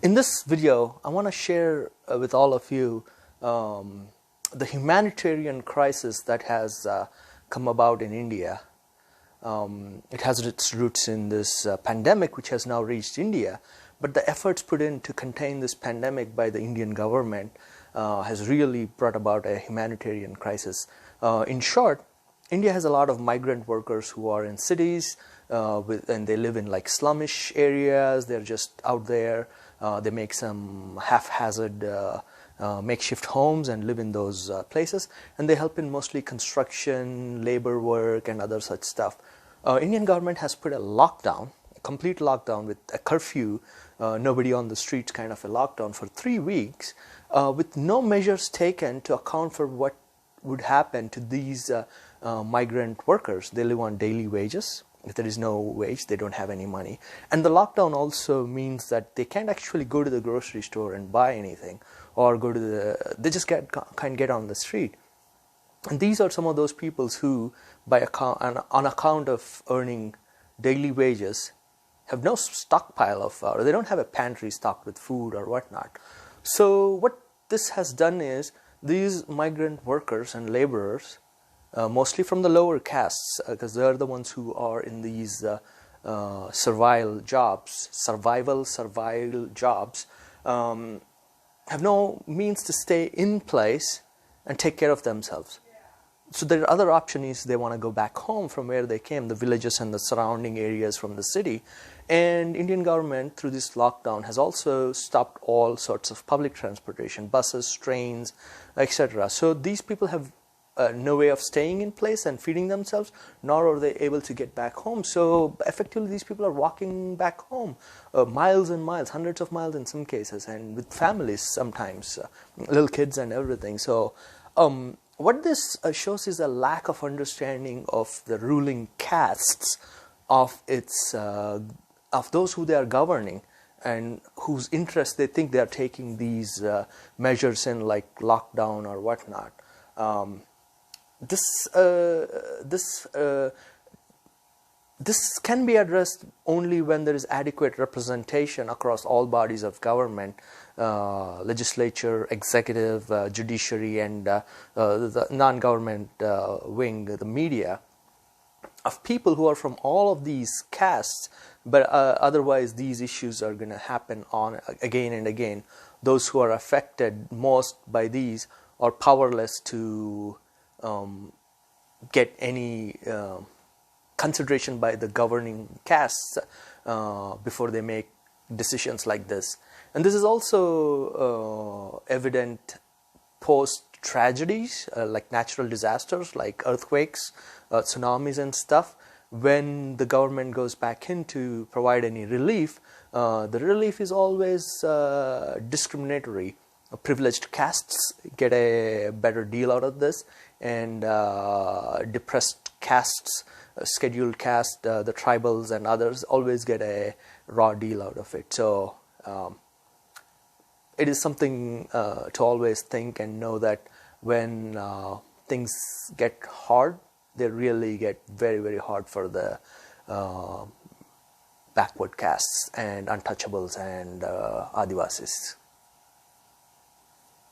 In this video, I want to share with all of you the humanitarian crisis that has come about in India. It has its roots in this pandemic which has now reached India, but the efforts put in to contain this pandemic by the Indian government has really brought about a humanitarian crisis. In short, India has a lot of migrant workers who are in cities and they live in like slumish areas. They're just out there. They make some haphazard makeshift homes and live in those places, and they help in mostly construction, labor work and other such stuff. Indian government has put a lockdown, a complete lockdown with a curfew, nobody on the streets, kind of a lockdown for 3 weeks, with no measures taken to account for what would happen to these migrant workers. They live on daily wages. If there is no wage, they don't have any money. And the lockdown also means that they can't actually go to the grocery store and buy anything, or go to they just can't get on the street. And these are some of those people who, on account of earning daily wages, have no stockpile of, or they don't have a pantry stocked with food or whatnot. So what this has done is, these migrant workers and laborers, mostly from the lower castes, because they are the ones who are in these survival jobs, have no means to stay in place and take care of themselves. So their other option is they want to go back home from where they came, the villages and the surrounding areas from the city. And Indian government, through this lockdown, has also stopped all sorts of public transportation, buses, trains, etc. So these people have no way of staying in place and feeding themselves, nor are they able to get back home. So effectively these people are walking back home, miles and miles, hundreds of miles in some cases, and with families sometimes, little kids and everything. So what this shows is a lack of understanding of the ruling castes of those who they are governing, and whose interest they think they are taking these measures in, like lockdown or whatnot. This can be addressed only when there is adequate representation across all bodies of government, legislature, executive, judiciary, and the non-government wing, the media, of people who are from all of these castes. But otherwise these issues are going to happen on again and again. Those who are affected most by these are powerless to get any consideration by the governing castes before they make decisions like this. And this is also evident post tragedies like natural disasters like earthquakes, tsunamis and stuff. When the government goes back in to provide any relief, the relief is always discriminatory. Privileged castes get a better deal out of this, and depressed castes, scheduled caste, the tribals and others always get a raw deal out of it. So it is something to always think and know that when things get hard, they really get very, very hard for the backward castes and untouchables and Adivasis.